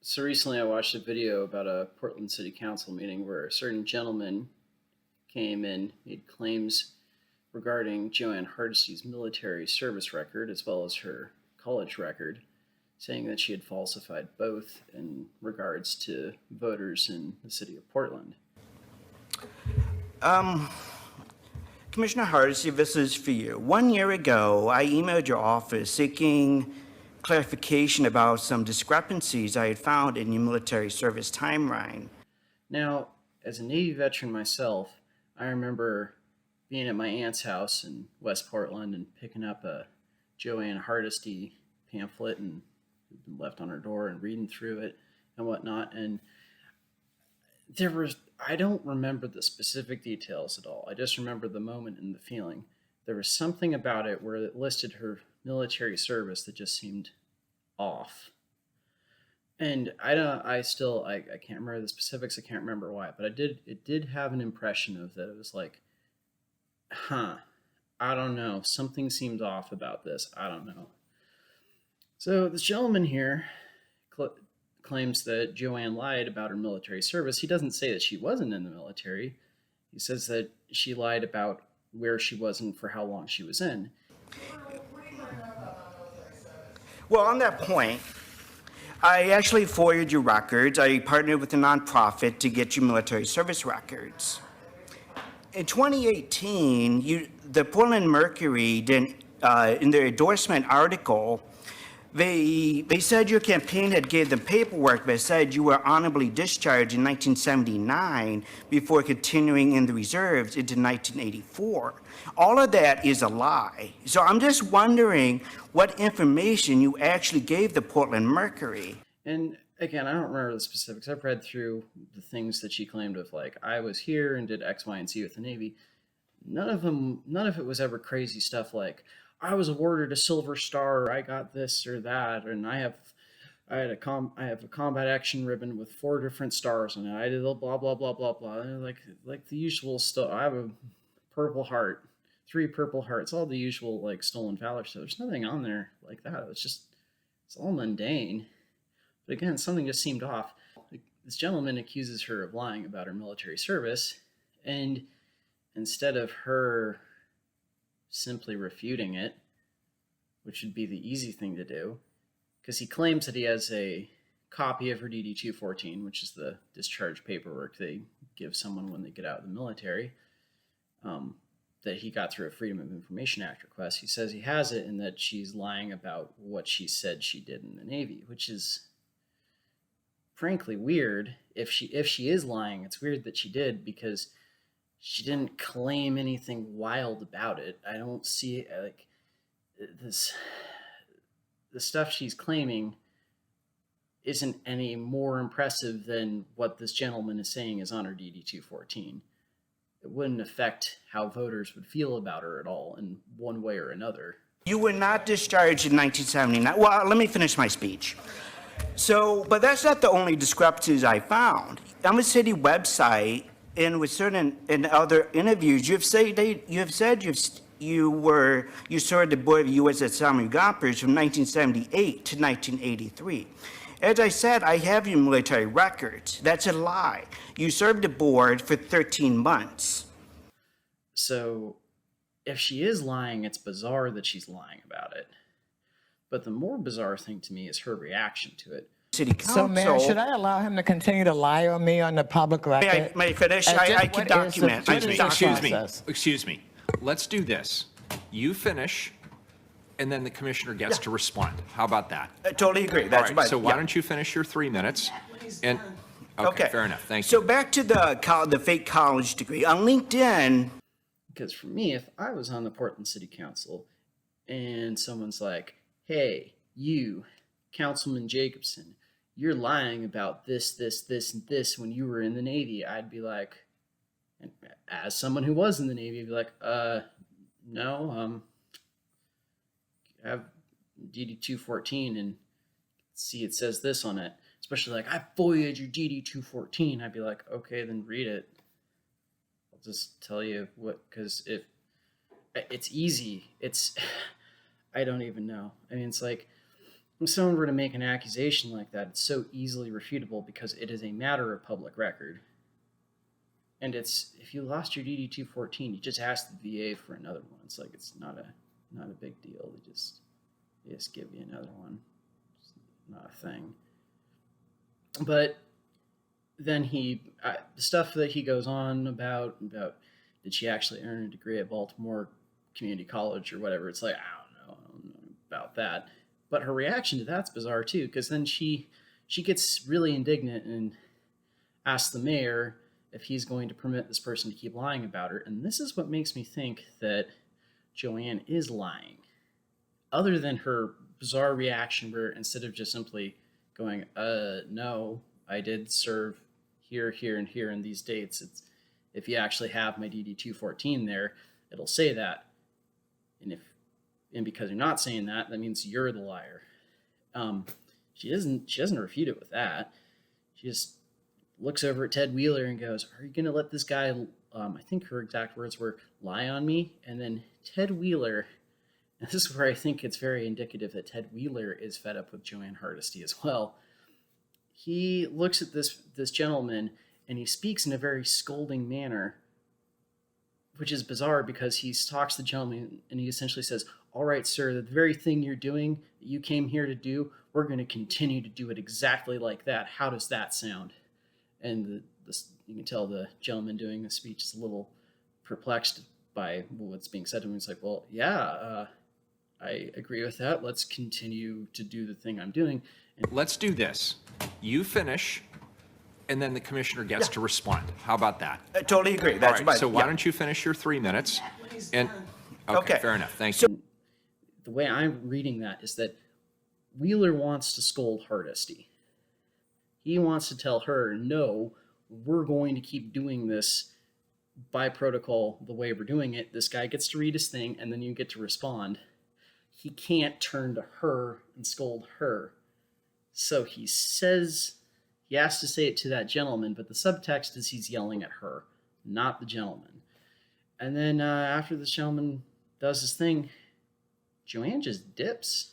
So recently I watched a video about a Portland City Council meeting where a certain gentleman came and made claims regarding Jo Ann Hardesty's military service record as well as her college record, saying that she had falsified both in regards to voters in the city of Portland. Commissioner Hardesty, this is for you. 1 year ago, I emailed your office seeking clarification about some discrepancies I had found in your military service timeline. Now, as a Navy veteran myself, I remember being at my aunt's house in West Portland and picking up a Jo Ann Hardesty pamphlet and had been left on her door and reading through it and whatnot. And I don't remember the specific details at all. I just remember the moment and the feeling. There was something about it where it listed her military service that just seemed off. And I can't remember the specifics. I can't remember why, but it did have an impression of that. It was like, I don't know. Something seemed off about this. I don't know. So this gentleman here claims that Jo Ann lied about her military service. He doesn't say that she wasn't in the military. He says that she lied about where she was and for how long she was in. Well, on that point, I actually FOIA'd your records. I partnered with a nonprofit to get you military service records. In 2018, the Portland Mercury in their endorsement article, they said your campaign had gave them paperwork that said you were honorably discharged in 1979 before continuing in the reserves into 1984. All of that is a lie. So I'm just wondering what information you actually gave the Portland Mercury. And again, I don't remember the specifics. I've read through the things that she claimed of, like, I was here and did X, Y, and Z with the Navy. None of it was ever crazy stuff like, I was awarded a Silver Star, or I got this or that, and I have a combat action ribbon with 4 different stars on it. I did blah blah blah blah blah. And like the usual stuff. I have a Purple Heart, 3 Purple Hearts, all the usual like stolen valor stuff. There's nothing on there like that. It's all mundane. But again, something just seemed off. This gentleman accuses her of lying about her military service, and instead of her simply refuting it, which would be the easy thing to do, because he claims that he has a copy of her DD-214, which is the discharge paperwork they give someone when they get out of the military, that he got through a Freedom of Information Act request. He says he has it and that she's lying about what she said she did in the Navy, which is frankly weird. If she is lying, it's weird that she did, because she didn't claim anything wild about it. I don't see like this. The stuff she's claiming isn't any more impressive than what this gentleman is saying is on her DD-214. It wouldn't affect how voters would feel about her at all in one way or another. You were not discharged in 1979. Well, let me finish my speech. So, but that's not the only discrepancies I found. On the city website, and with certain in other interviews, you have said you served aboard the USS Samuel Gompers from 1978 to 1983. As I said, I have your military records. That's a lie. You served aboard for 13 months. So, if she is lying, it's bizarre that she's lying about it. But the more bizarre thing to me is her reaction to it. City Council. So, Mayor, should I allow him to continue to lie on me on the public record? May I finish? I can document. Excuse me. Let's do this. You finish, and then the commissioner gets to respond. How about that? I totally agree. That's all right, so why don't you finish your 3 minutes? And okay, fair enough. Thank you. So back to the fake college degree on LinkedIn. Because for me, if I was on the Portland City Council and someone's like, hey, you, Councilman Jacobson, you're lying about this, and this when you were in the Navy, I'd be like, and as someone who was in the Navy, I'd be like, no, I have DD-214 and see it says this on it. Especially like, I FOIA'd your DD-214. I'd be like, okay, then read it. I'll just tell you what, because if it's easy, I don't even know. I mean, it's like, if someone were to make an accusation like that, it's so easily refutable because it is a matter of public record. And it's, if you lost your DD 214, you just ask the VA for another one. It's like, it's not a big deal. They just give you another one. It's not a thing. But then the stuff that he goes on about did she actually earn a degree at Baltimore Community College or whatever, it's like, I don't know about that. But her reaction to that's bizarre too, because then she gets really indignant and asks the mayor if he's going to permit this person to keep lying about her. And this is what makes me think that Jo Ann is lying. Other than her bizarre reaction where instead of just simply going, no, I did serve here, here, and here in these dates, it's, if you actually have my DD 214 there, it'll say that. And because you're not saying that, that means you're the liar. She doesn't refute it with that. She just looks over at Ted Wheeler and goes, are you going to let this guy, I think her exact words were, lie on me? And then Ted Wheeler, and this is where I think it's very indicative that Ted Wheeler is fed up with Jo Ann Hardesty as well. He looks at this gentleman and he speaks in a very scolding manner, which is bizarre because he talks to the gentleman and he essentially says, all right, sir, the very thing you're doing that you came here to do, we're going to continue to do it exactly like that. How does that sound? And you can tell the gentleman doing the speech is a little perplexed by what's being said to him. He's like, well, yeah, I agree with that. Let's continue to do the thing I'm doing. And Let's do this. You finish, and then the commissioner gets to respond. How about that? I totally agree. All That's right, right. so why Yeah. don't you finish your 3 minutes? And Okay. fair enough. Thank you. the way I'm reading that is that Wheeler wants to scold Hardesty. He wants to tell her, no, we're going to keep doing this by protocol the way we're doing it. This guy gets to read his thing, and then you get to respond. He can't turn to her and scold her. So he has to say it to that gentleman, but the subtext is he's yelling at her, not the gentleman. And then after this gentleman does his thing, Jo Ann just dips.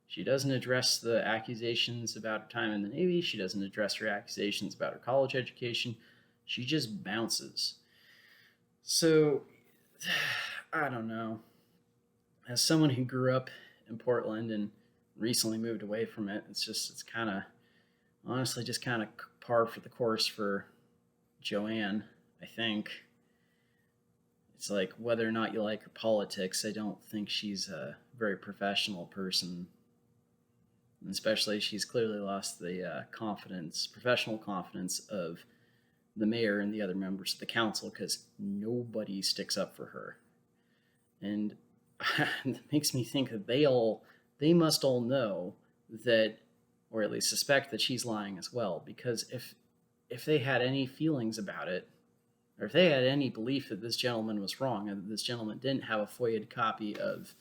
She doesn't address the accusations about her time in the Navy. She doesn't address her accusations about her college education. She just bounces. So, I don't know. As someone who grew up in Portland and recently moved away from it, it's kind of, honestly, just kind of par for the course for Jo Ann, I think. It's like, whether or not you like her politics, I don't think she's a very professional person. And especially, she's clearly lost the professional confidence of the mayor and the other members of the council, because nobody sticks up for her. And it makes me think that they must all know that, or at least suspect that she's lying as well, because if they had any feelings about it, or if they had any belief that this gentleman was wrong and that this gentleman didn't have a FOIA'd copy of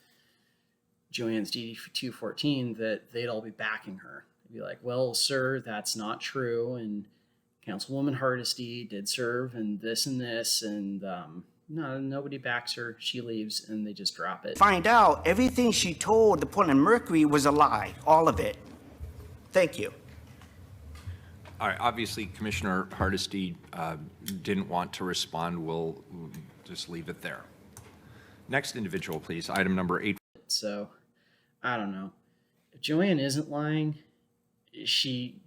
Jo Ann's DD 214, that they'd all be backing her. They'd be like, well, sir, that's not true, and Councilwoman Hardesty did serve, and this, and no, nobody backs her. She leaves, and they just drop it. Find out everything she told the Portland Mercury was a lie, all of it. Thank you. All right, obviously, Commissioner Hardesty didn't want to respond. We'll just leave it there. Next individual, please. Item number 8. So, I don't know. If Jo Ann isn't lying, she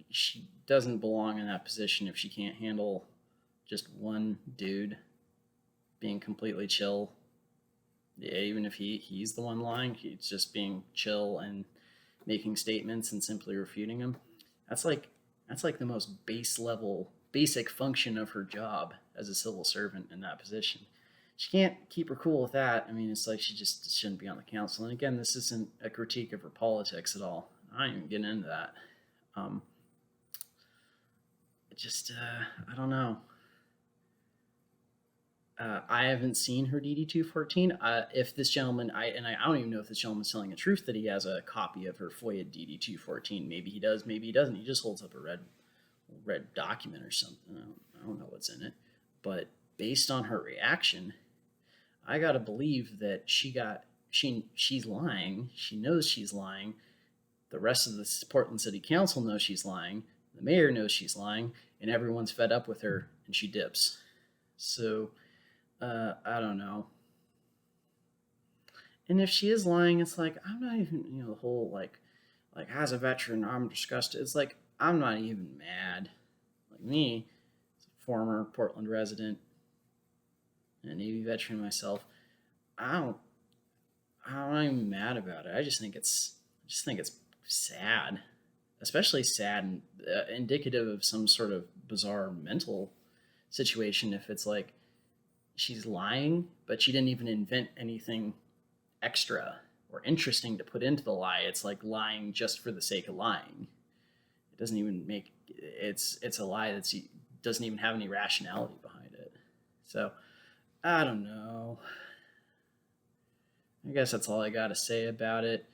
doesn't belong in that position if she can't handle just one dude being completely chill. Yeah, even if he's the one lying, he's just being chill and making statements and simply refuting them. That's like the most basic function of her job as a civil servant in that position. She can't keep her cool with that. I mean, it's like she just shouldn't be on the council. And again, this isn't a critique of her politics at all. I ain't even getting into that. I don't know. I haven't seen her DD 214. If this gentleman, I don't even know if this gentleman's telling the truth that he has a copy of her FOIA DD 214. Maybe he does, maybe he doesn't. He just holds up a red document or something. I don't know what's in it. But based on her reaction, I gotta believe that she's lying. She knows she's lying, the rest of the Portland City Council knows she's lying, the mayor knows she's lying, and everyone's fed up with her, and she dips. So, I don't know. And if she is lying, it's like, I'm not even, the whole, like, as a veteran, I'm disgusted. It's like, I'm not even mad. Like me, as a former Portland resident, and a Navy veteran myself, I'm not even mad about it. I just think it's sad, especially sad and indicative of some sort of bizarre mental situation. If it's like she's lying, but she didn't even invent anything extra or interesting to put into the lie. It's like lying just for the sake of lying. It doesn't even make it's a lie that doesn't even have any rationality behind it. So I don't know. I guess that's all I got to say about it.